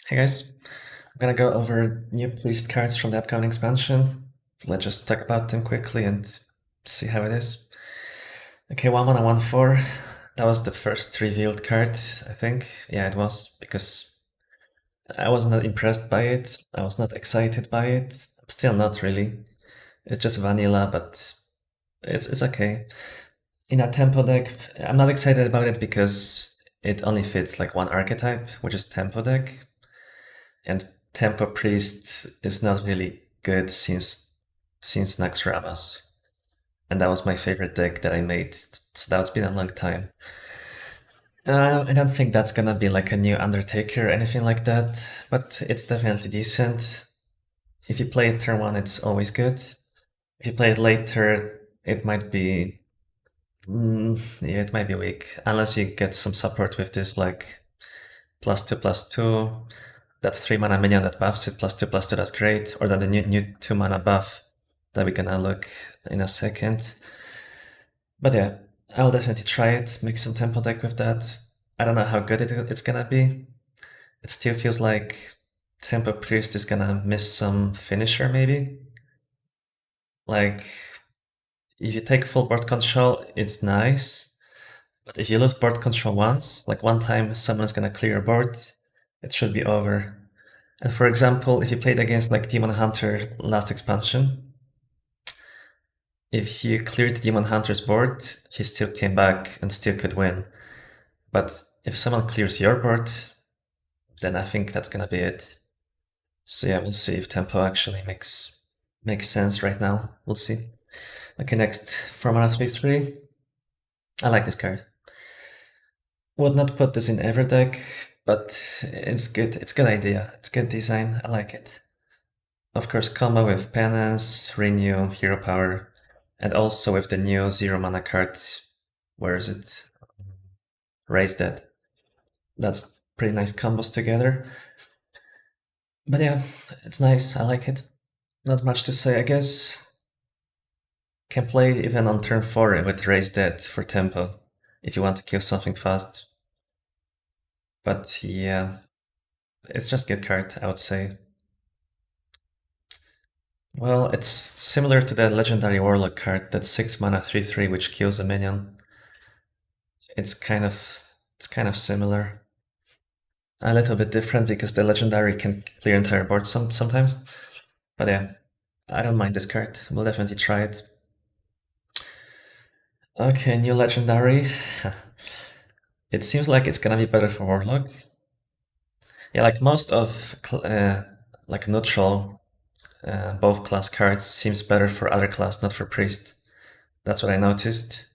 Hey guys, I'm gonna go over new priest cards from the upcoming expansion. Let's just talk about them quickly and see how it is. Okay, 1 mana 1/4. That was the first revealed card, I think. Yeah, it was, because I was not impressed by it. I was not excited by it. I'm still not really. It's just vanilla, but it's okay. In a tempo deck, I'm not excited about it because it only fits like one archetype, which is tempo deck. And Tempo Priest is not really good since Naxxramas. And that was my favorite deck that I made. So that's been a long time. I don't think that's gonna be like a new Undertaker or anything like that, but it's definitely decent. If you play it turn one, it's always good. If you play it later, it might be yeah, it might be weak unless you get some support with this like +2/+2. That 3 mana minion that buffs it +2/+2, that's great. Or then the new 2 mana buff that we're gonna look in a second. But yeah, I'll definitely try it, make some tempo deck with that. I don't know how good it's gonna be. It still feels like Tempo Priest is gonna miss some finisher maybe. Like, if you take full board control, it's nice. But if you lose board control once, like one time someone's gonna clear a board, it should be over. And for example, if you played against like Demon Hunter last expansion, if you cleared Demon Hunter's board, he still came back and still could win. But if someone clears your board, then I think that's gonna be it. So yeah, we'll see if tempo actually makes sense right now. We'll see. Okay, next, 4 mana 3/3. I like this card. Would not put this in every deck, but it's good. It's good idea. It's good design. I like it. Of course, combo with Penance, Renew, Hero Power, and also with the new 0 mana card. Where is it? Raise Dead. That's pretty nice combos together. But yeah, it's nice. I like it. Not much to say, I guess. Can play even on turn 4 with Raise Dead for tempo if you want to kill something fast. But yeah, it's just good card, I would say. Well, it's similar to the legendary Warlock card, that 6 mana 3/3 which kills a minion. It's kind of similar. A little bit different because the legendary can clear entire boards sometimes. But yeah, I don't mind this card. We'll definitely try it. Okay, new legendary. It seems like it's gonna be better for Warlock. Yeah, like most of like neutral both class cards seems better for other class, not for priest. That's what I noticed.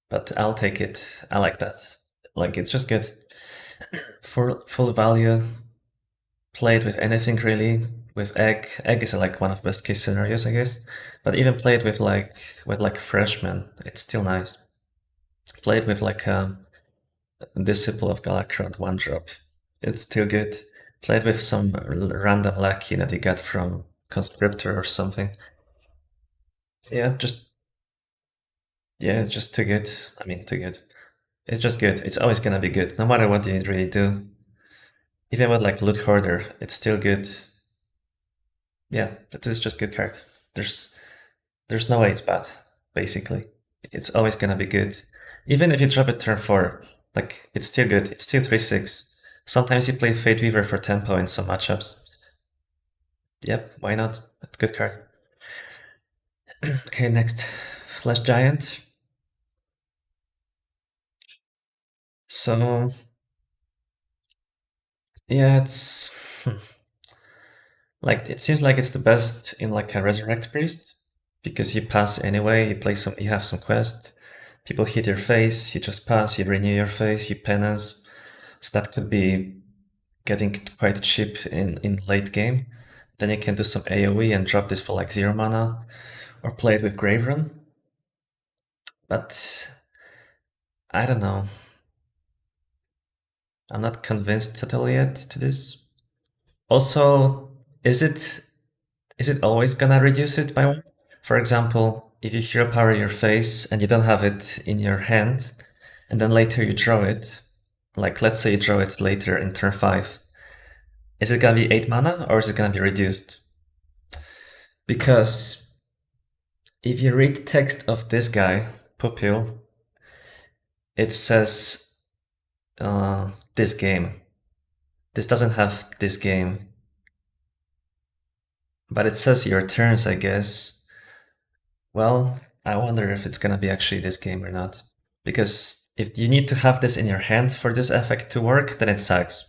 But I'll take it. I like that. Like, it's just good. For full value, play it with anything really. With egg. Egg is like one of the best case scenarios, I guess. But even play it with freshman, it's still nice. Play it with like Disciple of Galakrond 1-drop. It's still good. Play it with some random lucky that you get from Conscriptor or something. Yeah, it's just too good. I mean, too good. It's just good. It's always gonna be good, no matter what you really do. Even with like Loot Hoarder, it's still good. Yeah, that is just good card. There's there's no way it's bad, basically. It's always gonna be good. Even if you drop it turn 4, like, it's still good. It's still 3/6. Sometimes you play Fate Weaver for tempo in some matchups. Yep, why not? That's a good card. Okay, next. Flash Giant. So, yeah, like, it seems like it's the best in like a Resurrect Priest, because you pass anyway, you have some quest, people hit your face, you just pass, you renew your face, you penance. So that could be getting quite cheap in late game. Then you can do some AoE and drop this for like 0 mana, or play it with Grave Run. But I don't know. I'm not convinced totally yet to this. Also, is it always gonna reduce it by 1? For example, if you hero power your face and you don't have it in your hand, and then later you draw it, like let's say you draw it later in turn 5, Is it gonna be 8 mana or is it gonna be reduced? Because if you read the text of this guy, Pupil, it says this game. This doesn't have this game. But it says your turns, I guess. Well, I wonder if it's gonna be actually this game or not. Because if you need to have this in your hand for this effect to work, then it sucks.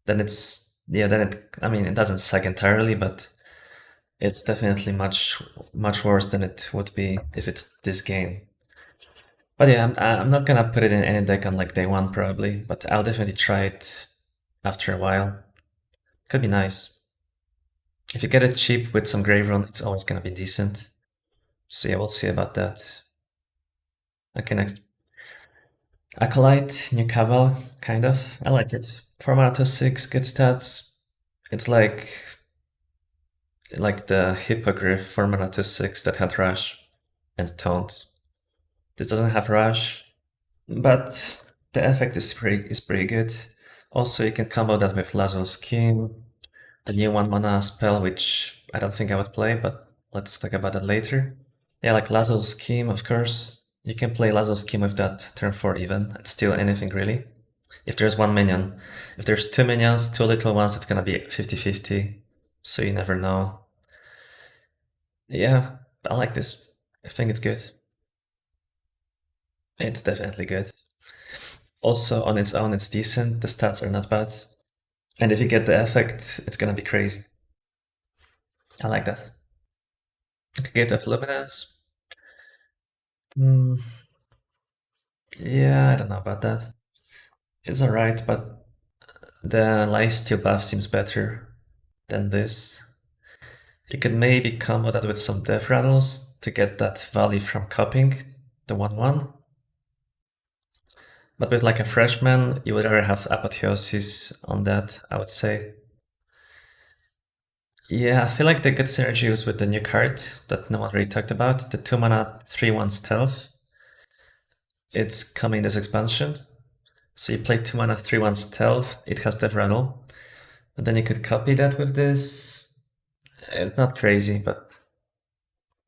Then it's, yeah, then I mean, it doesn't suck entirely, but it's definitely much worse than it would be if it's this game. But yeah, I'm not gonna put it in any deck on like day one probably, but I'll definitely try it after a while. Could be nice. If you get it cheap with some Grave Run, it's always gonna be decent. So yeah, we'll see about that. Okay, next. Acolyte, New Cabal, kind of. I like it. 4 mana to 6, good stats. It's like the Hippogriff 4 mana to 6 that had Rush and Taunt. This doesn't have Rush, but the effect is pretty good. Also, you can combo that with Lazo Scheme, the new 1 mana spell, which I don't think I would play, but let's talk about that later. Yeah, like Lazo Scheme, of course. You can play Lazo Scheme with that turn 4 even, and steal anything really. If there's one minion. If there's two minions, two little ones, it's gonna be 50-50. So you never know. Yeah, I like this. I think it's good. It's definitely good. Also, on its own, it's decent. The stats are not bad. And if you get the effect, it's gonna be crazy. I like that. Okay, Gate of Luminance. Hmm. Yeah, I don't know about that. It's alright, but the lifesteal buff seems better than this. You could maybe combo that with some Death Rattles to get that value from copying the 1/1. But with like a freshman, you would rather have Apotheosis on that, I would say. Yeah, I feel like the good synergy was with the new card that no one really talked about, the 2 mana 3/1 Stealth. It's coming this expansion. So you play 2 mana 3/1 Stealth, it has Death Rattle. And then you could copy that with this. It's not crazy, but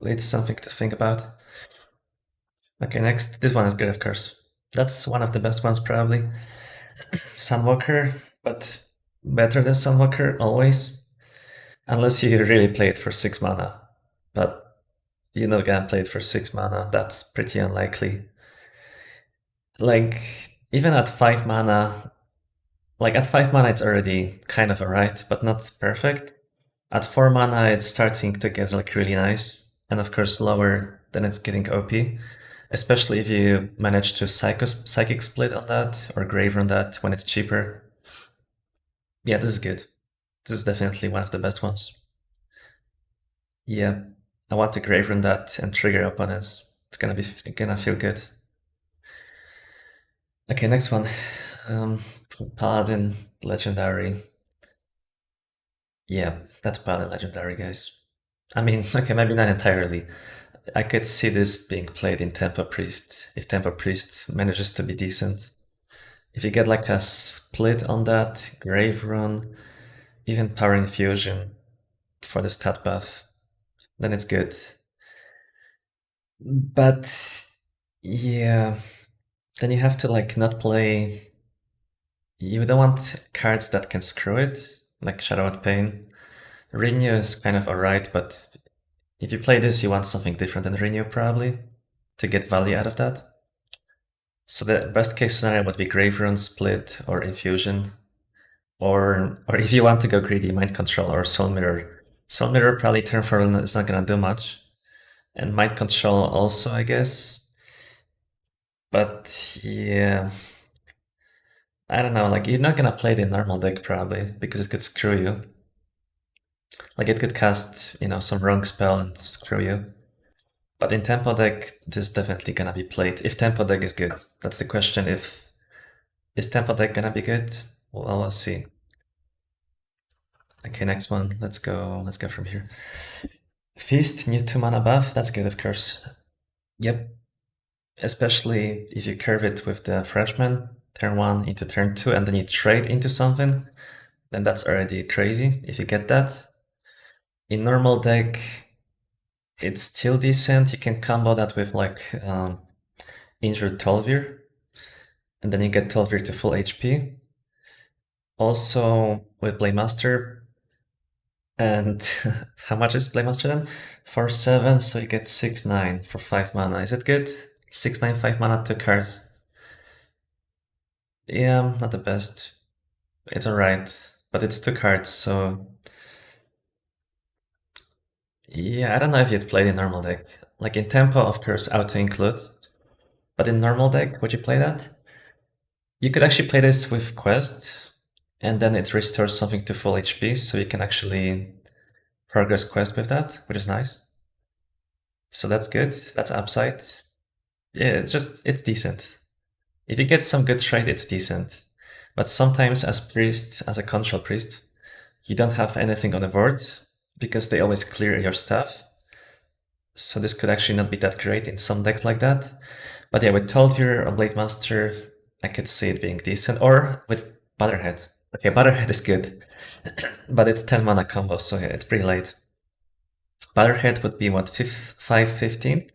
it's something to think about. Okay, next. This one is good, of course. That's one of the best ones, probably. Sunwalker, but better than Sunwalker, always. Unless you really play it for 6 mana. But you're not gonna play it for 6 mana, that's pretty unlikely. Like, even at 5 mana, like at 5 mana it's already kind of alright, but not perfect. At 4 mana it's starting to get like really nice. And of course lower, then it's getting OP. Especially if you manage to psychic split on that or grave on that when it's cheaper. Yeah, this is good. This is definitely one of the best ones. Yeah, I want to grave run that and trigger opponents. It's gonna feel good. Okay, next one. Paladin Legendary. Yeah, that's Paladin Legendary, guys. I mean, okay, maybe not entirely. I could see this being played in Tempo Priest, if Tempo Priest manages to be decent. If you get like a split on that, Grave Run, even Power Infusion for the stat buff, then it's good. But yeah, then you have to like not play. You don't want cards that can screw it, like Shadow and Pain. Renew is kind of alright, but if you play this, you want something different than Renew probably to get value out of that. So the best case scenario would be Grave Run, Split, or Infusion. Or if you want to go greedy, Mind Control or Soul Mirror. Soul Mirror probably turn 4 is not gonna do much. And Mind Control also, I guess. But yeah, I don't know, like you're not gonna play the normal deck probably, because it could screw you. Like it could cast, some wrong spell and screw you. But in Tempo deck, this is definitely gonna be played. If Tempo deck is good. That's the question. Is Tempo deck gonna be good? Well, let's see. Okay, next one. Let's go from here. Feast, new 2 mana buff. That's good, of course. Yep. Especially if you curve it with the freshman, turn 1 into turn 2, and then you trade into something. then that's already crazy if you get that. In normal deck, it's still decent. You can combo that with like injured Tolvir, and then you get Tolvir to full HP. Also with Playmaster, and how much is Playmaster then? 4/7, so you get 6/9 for 5 mana. Is it good? 6/9, 5 mana, 2 cards. Yeah, not the best. It's alright, but it's 2 cards, so yeah, I don't know if you'd play the normal deck. Like in tempo, of course, auto include, but in normal deck, would you play that? You could actually play this with Quest, and then it restores something to full HP, so you can actually progress Quest with that, which is nice. So that's good. That's upside. Yeah, it's decent. If you get some good trade, it's decent. But sometimes as priest, as a control priest, you don't have anything on the board because they always clear your stuff. So this could actually not be that great in some decks like that. But yeah, with Toldir or Blade Master, I could see it being decent. Or with Butterhead. Okay, Butterhead is good. But it's 10 mana combo, so yeah, it's pretty late. Butterhead would be what, 5/15?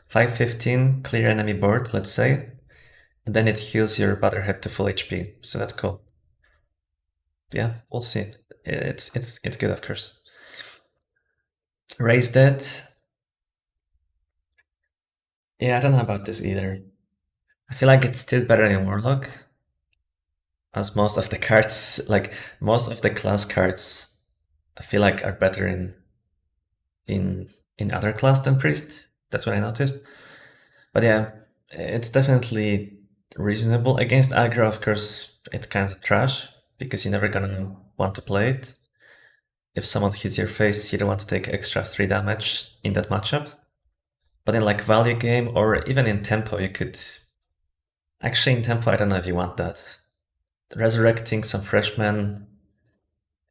5/15, clear enemy board, let's say. And then it heals your Butterhead to full HP, so that's cool. Yeah, we'll see. It's good, of course. Raise Dead. Yeah, I don't know about this either. I feel like it's still better in Warlock, as most of the cards, like most of the class cards, I feel like are better in in other class than Priest. That's what I noticed. But yeah, it's definitely reasonable. Against aggro, of course, it's kind of trash because you're never gonna want to play it. If someone hits your face, you don't want to take extra 3 damage in that matchup. But in like value game or even in tempo, you could... Actually, in tempo, I don't know if you want that. Resurrecting some freshmen,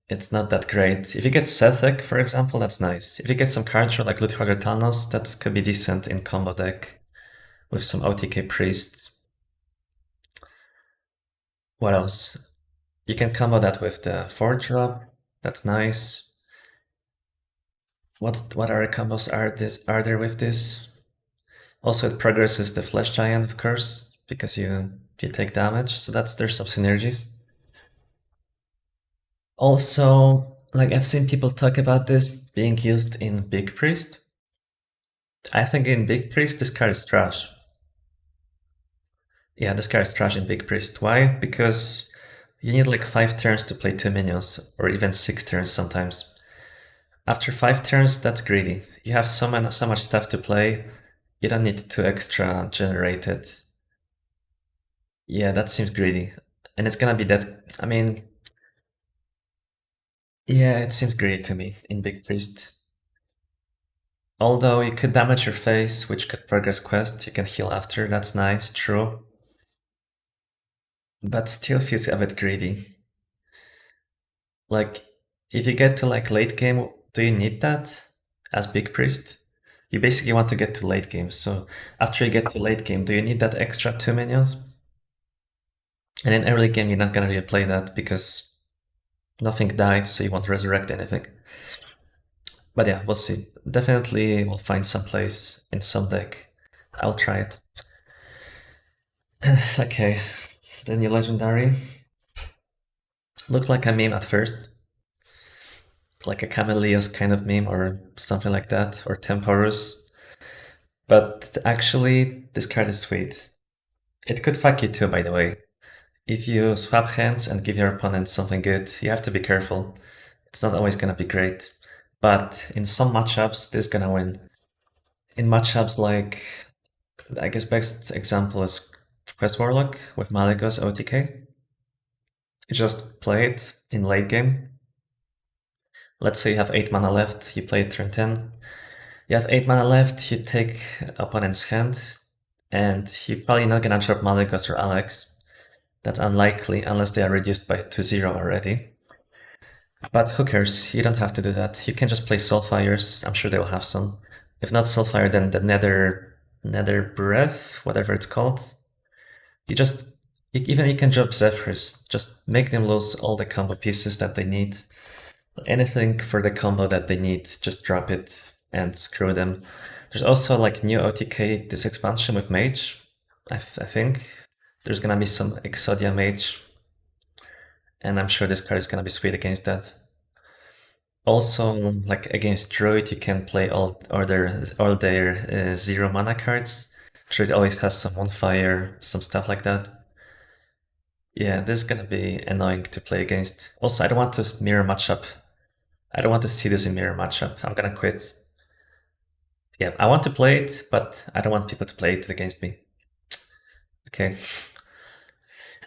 it's not that great. If you get Sethek, for example, that's nice. If you get some cards like Loothogger Thanos, that could be decent in combo deck with some OTK Priest. What else? You can combo that with the 4-drop. That's nice. What other combos are there with this? Also, it progresses the Flesh Giant, of course, because you take damage. So there's some synergies. Also, like I've seen people talk about this being used in Big Priest. I think in Big Priest this card is trash. Yeah, this card is trash in Big Priest. Why? Because you need like 5 turns to play 2 minions, or even 6 turns sometimes. After 5 turns, that's greedy. You have so much stuff to play, you don't need 2 extra generated. Yeah, that seems greedy. And it's gonna be that, I mean, yeah, it seems greedy to me in Big Priest. Although you could damage your face, which could progress quest, you can heal after, that's nice, true. But still feels a bit greedy. Like, if you get to like late game, do you need that as Big Priest? You basically want to get to late game, so after you get to late game, do you need that extra 2 minions? And in early game, you're not gonna really play that because nothing died, so you won't resurrect anything. But yeah, we'll see. Definitely we'll find some place in some deck. I'll try it. Okay, the new legendary. Looks like a meme at first. Like a Camellias kind of meme or something like that, or Temporus. But actually, this card is sweet. It could fuck you too, by the way. If you swap hands and give your opponent something good, you have to be careful. It's not always gonna be great. But in some matchups, this is gonna win. In matchups like, I guess best example is Quest Warlock with Malygos OTK. You just play it in late game. Let's say you have 8 mana left, you play it turn 10. You have 8 mana left, you take opponent's hand, and you're probably not gonna drop Malygos or Alex. That's unlikely unless they are reduced by to 0 already. But who cares? You don't have to do that. You can just play Soulfires. I'm sure they will have some. If not Soulfire, then the Nether Breath, whatever it's called. You Even you can drop Zephyrs, just make them lose all the combo pieces that they need. Anything for the combo that they need, just drop it and screw them. There's also like new OTK, this expansion with Mage. I think there's gonna be some Exodia Mage, and I'm sure this card is gonna be sweet against that. Also, like against Druid, you can play all their 0 mana cards. Druid always has some on fire, some stuff like that. Yeah, this is gonna be annoying to play against. Also, I don't want to mirror matchup. I don't want to see this in mirror matchup. I'm gonna quit. Yeah, I want to play it, but I don't want people to play it against me. Okay.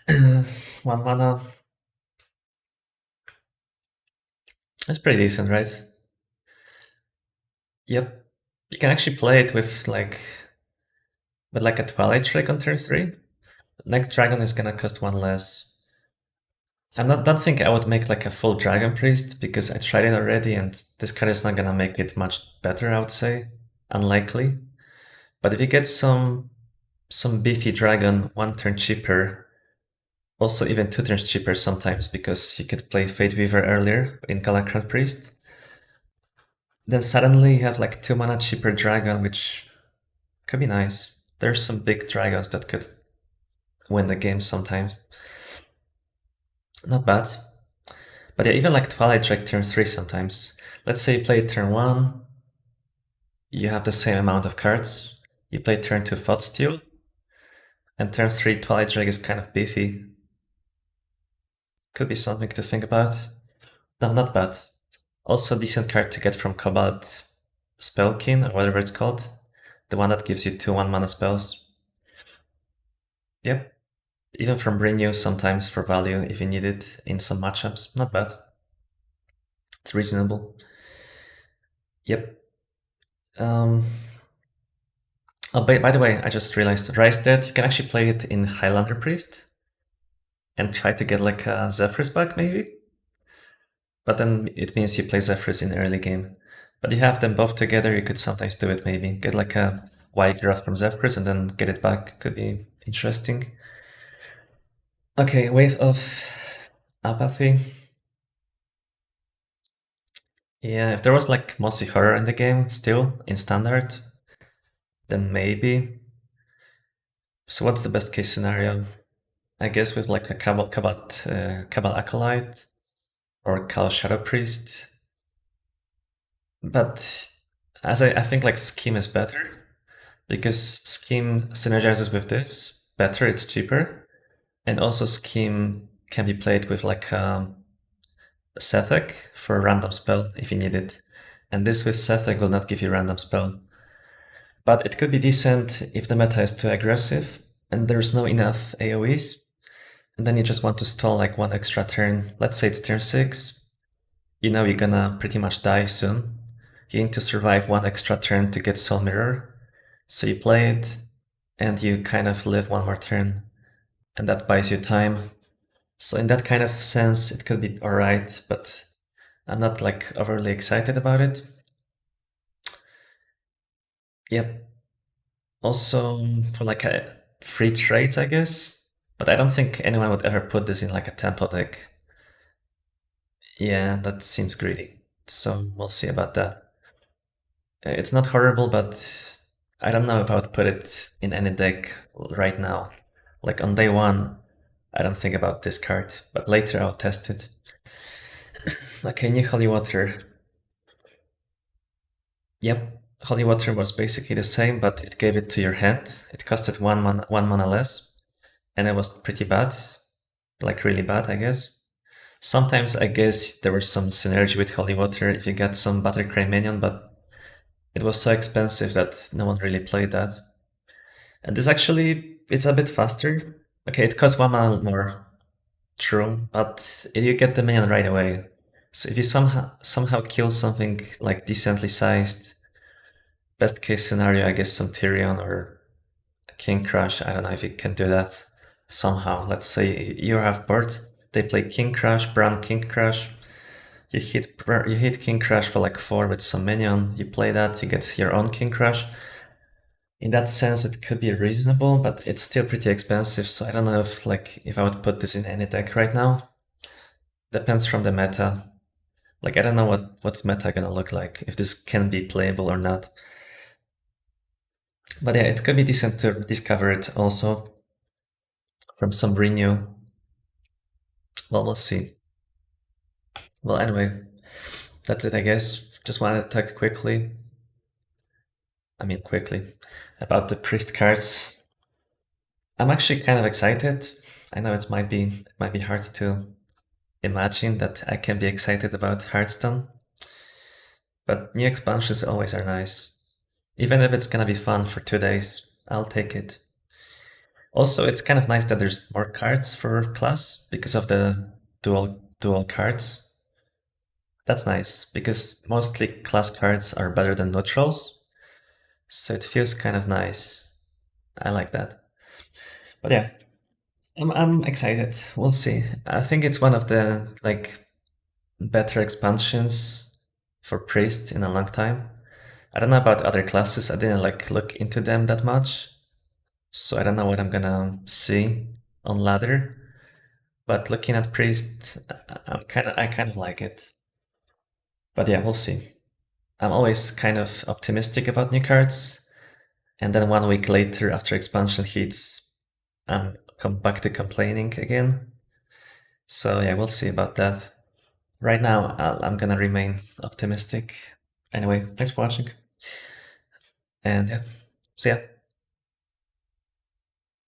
1 mana. That's pretty decent, right? Yep. You can actually play it with like a Twilight Strike on turn 3. Next dragon is gonna cost 1 less. Don't think I would make like a full Dragon Priest because I tried it already and this card is not gonna make it much better, I would say. Unlikely. But if you get some beefy dragon 1 turn cheaper, also even 2 turns cheaper sometimes because you could play Fate Weaver earlier in Galakran Priest, then suddenly you have like 2 mana cheaper dragon, which could be nice. There's some big dragons that could win the game sometimes. Not bad. But yeah, even like Twilight Drake turn 3 sometimes. Let's say you play turn 1, you have the same amount of cards. You play turn 2 Thought Steal, and turn 3 Twilight Drake is kind of beefy. Could be something to think about. No, not bad. Also decent card to get from Cobalt Spellkin, or whatever it's called. The one that gives you 2 1-mana spells. Yep. Even from Renew sometimes for value if you need it in some matchups. Not bad. It's reasonable. Yep. Oh, by the way, I just realized Rise Dead, you can actually play it in Highlander Priest and try to get like a Zephyrs back maybe. But then it means you play Zephyrs in the early game. But you have them both together, you could sometimes do it maybe. Get like a White Growth from Zephyrs and then get it back. Could be interesting. Okay, Wave of Apathy. Yeah, if there was like Mossy Horror in the game still, in Standard, then maybe. So what's the best case scenario? I guess with like a Cabal Acolyte or Kal Shadow Priest. But as I think like Scheme is better because Scheme synergizes with this better, it's cheaper. And also Scheme can be played with like Sethek for a random spell if you need it. And this with Sethek will not give you random spell. But it could be decent if the meta is too aggressive and there's no enough AoEs. And then you just want to stall like 1 extra turn. Let's say it's turn 6. You know you're gonna pretty much die soon. You need to survive 1 extra turn to get Soul Mirror. So you play it and you kind of live 1 more turn. And that buys you time. So in that kind of sense, it could be alright, but I'm not like overly excited about it. Yep. Also for like a free trades, I guess. But I don't think anyone would ever put this in like a tempo deck. Yeah, that seems greedy. So we'll see about that. It's not horrible, but I don't know if I would put it in any deck right now. Like on day 1, I don't think about this card, but later I'll test it. Okay, new Holy Water. Yep, Holy Water was basically the same, but it gave it to your hand. It costed 1 mana less, and it was pretty bad. Like really bad, I guess. Sometimes I guess there was some synergy with Holy Water if you get some Buttercray minion, but it was so expensive that no one really played that. And this actually, it's a bit faster. Okay, it costs 1 mana more. True, but you get the minion right away. So if you somehow kill something like decently sized, best case scenario, I guess some Tyrion or King Crush. I don't know if you can do that somehow. Let's say you have board, they play King Crush, Brown King Crush. You hit King Crush for like 4 with some minion. You play that, you get your own King Crush. In that sense, it could be reasonable, but it's still pretty expensive. So I don't know if I would put this in any deck right now. Depends from the meta. Like I don't know what's meta gonna look like, if this can be playable or not. But yeah, it could be decent to discover it also from some renew. Well, we'll see. Well, anyway, that's it, I guess. Just wanted to talk quickly, about the priest cards. I'm actually kind of excited. I know it might be hard to imagine that I can be excited about Hearthstone, but new expansions always are nice. Even if it's gonna be fun for 2 days, I'll take it. Also, it's kind of nice that there's more cards for class because of the dual cards. That's nice because mostly class cards are better than neutrals, so it feels kind of nice. I like that. But yeah, I'm excited. We'll see. I think it's one of the better expansions for priest in a long time. I don't know about other classes. I didn't look into them that much, so I don't know what I'm gonna see on ladder. But looking at priest, I kind of like it. But yeah, we'll see. I'm always kind of optimistic about new cards, and then 1 week later, after expansion hits, I'm come back to complaining again. So yeah, we'll see about that. Right now, I'm gonna remain optimistic. Anyway, thanks for watching, and yeah, see ya.